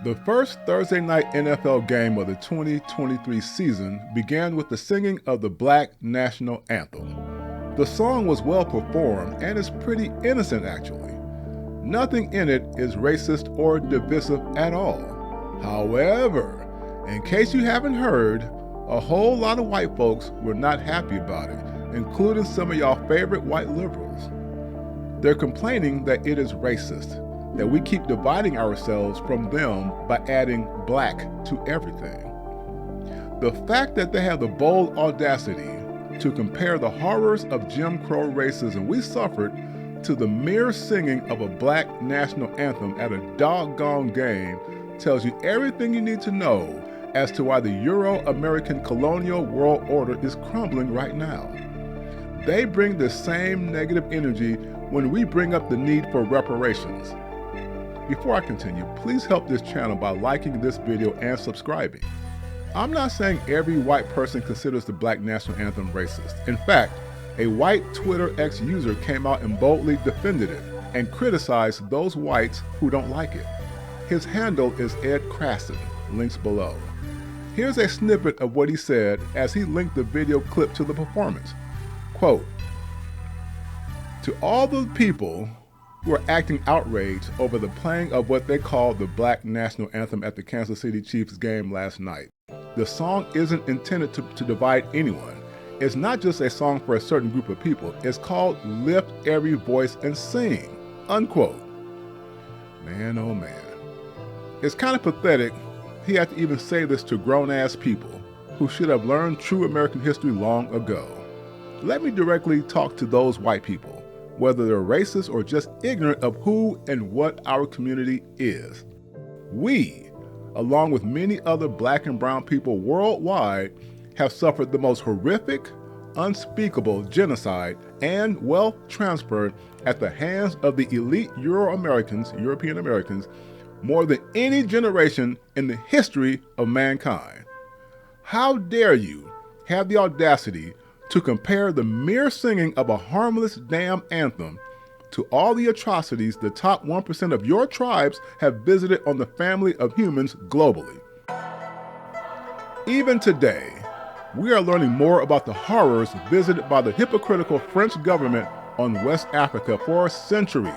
The first Thursday night NFL game of the 2023 season began with the singing of the Black National Anthem. The song was well performed and is pretty innocent actually. Nothing in it is racist or divisive at all. However, in case you haven't heard, a whole lot of white folks were not happy about it, including some of y'all favorite white liberals. They're complaining that it is racist, that we keep dividing ourselves from them by adding black to everything. The fact that they have the bold audacity to compare the horrors of Jim Crow racism we suffered to the mere singing of a black national anthem at a doggone game tells you everything you need to know as to why the Euro-American colonial world order is crumbling right now. They bring the same negative energy when we bring up the need for reparations. Before I continue, please help this channel by liking this video and subscribing. I'm not saying every white person considers the Black National Anthem racist. In fact, a white Twitter X user came out and boldly defended it and criticized those whites who don't like it. His handle is Ed Crasson, links below. Here's a snippet of what he said as he linked the video clip to the performance. Quote, "To all the people who are acting outraged over the playing of what they call the Black National Anthem at the Kansas City Chiefs game last night, the song isn't intended to divide anyone. It's not just a song for a certain group of people. It's called Lift Every Voice and Sing," unquote. Man, oh man. It's kind of pathetic he had to even say this to grown-ass people who should have learned true American history long ago. Let me directly talk to those white people, whether they're racist or just ignorant of who and what our community is. We, along with many other black and brown people worldwide, have suffered the most horrific, unspeakable genocide and wealth transfer at the hands of the elite European Americans, more than any generation in the history of mankind. How dare you have the audacity to compare the mere singing of a harmless damn anthem to all the atrocities the top 1% of your tribes have visited on the family of humans globally. Even today, we are learning more about the horrors visited by the hypocritical French government on West Africa for centuries.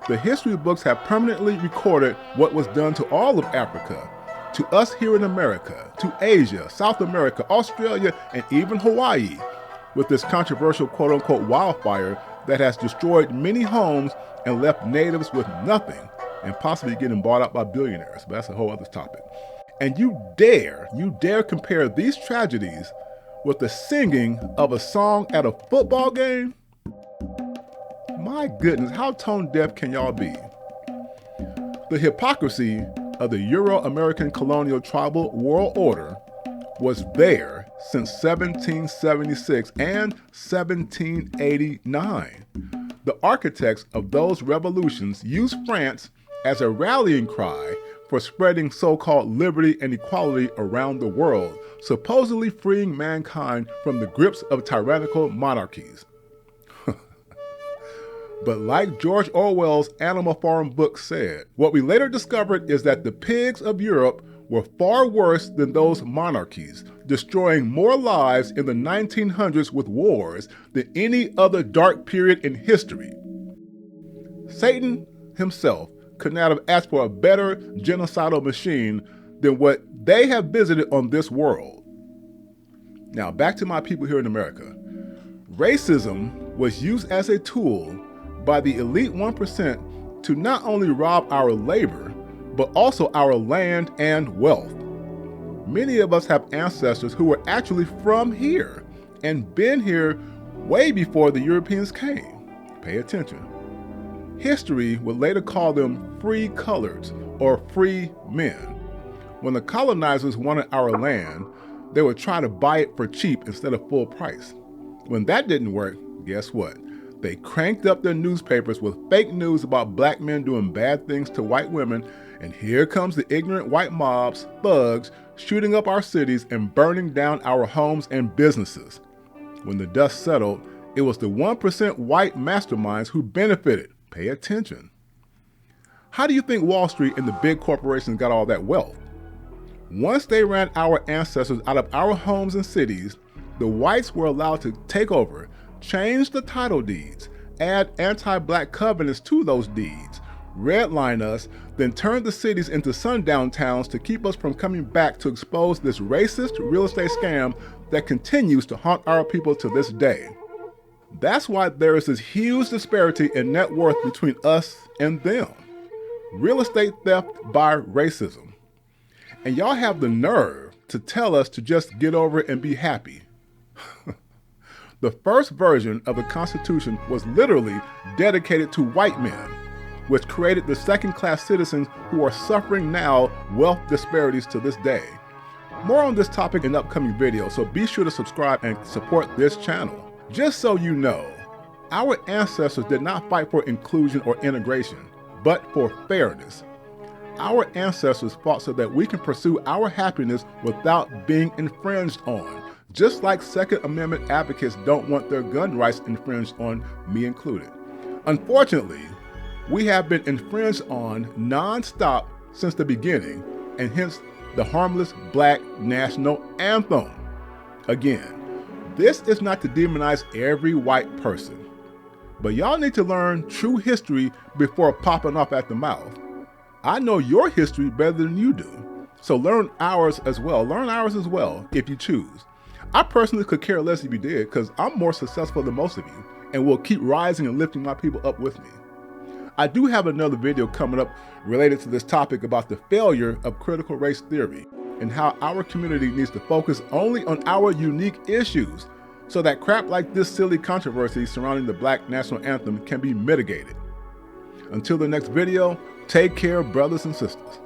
The history books have permanently recorded what was done to all of Africa, to us here in America, to Asia, South America, Australia, and even Hawaii, with this controversial quote-unquote wildfire that has destroyed many homes and left natives with nothing and possibly getting bought out by billionaires, but that's a whole other topic. And you dare compare these tragedies with the singing of a song at a football game? My goodness, how tone deaf can y'all be? The hypocrisy of the Euro-American colonial tribal world order was there since 1776 and 1789. The architects of those revolutions used France as a rallying cry for spreading so-called liberty and equality around the world, supposedly freeing mankind from the grips of tyrannical monarchies. But like George Orwell's Animal Farm book said, what we later discovered is that the pigs of Europe were far worse than those monarchies, destroying more lives in the 1900s with wars than any other dark period in history. Satan himself could not have asked for a better genocidal machine than what they have visited on this world. Now back to my people here in America. Racism was used as a tool by the elite 1% to not only rob our labor, but also our land and wealth. Many of us have ancestors who were actually from here and been here way before the Europeans came. Pay attention. History would later call them free coloreds or free men. When the colonizers wanted our land, they would try to buy it for cheap instead of full price. When that didn't work, guess what? They cranked up their newspapers with fake news about black men doing bad things to white women, and here comes the ignorant white mobs, thugs, shooting up our cities and burning down our homes and businesses. When the dust settled, it was the 1% white masterminds who benefited. Pay attention. How do you think Wall Street and the big corporations got all that wealth? Once they ran our ancestors out of our homes and cities, the whites were allowed to take over, change the title deeds, add anti-black covenants to those deeds, redline us, then turn the cities into sundown towns to keep us from coming back to expose this racist real estate scam that continues to haunt our people to this day. That's why there is this huge disparity in net worth between us and them. Real estate theft by racism. And y'all have the nerve to tell us to just get over it and be happy. The first version of the Constitution was literally dedicated to white men, which created the second-class citizens who are suffering now wealth disparities to this day. More on this topic in upcoming videos, so be sure to subscribe and support this channel. Just so you know, our ancestors did not fight for inclusion or integration, but for fairness. Our ancestors fought so that we can pursue our happiness without being infringed on, just like Second Amendment advocates don't want their gun rights infringed on, me included. Unfortunately, we have been infringed on non-stop since the beginning, and hence the harmless Black national anthem. Again, this is not to demonize every white person, but y'all need to learn true history before popping off at the mouth. I know your history better than you do, so learn ours as well. Learn ours as well if you choose. I personally could care less if you did, because I'm more successful than most of you and will keep rising and lifting my people up with me. I do have another video coming up related to this topic about the failure of critical race theory and how our community needs to focus only on our unique issues so that crap like this silly controversy surrounding the Black national anthem can be mitigated. Until the next video, take care, brothers and sisters.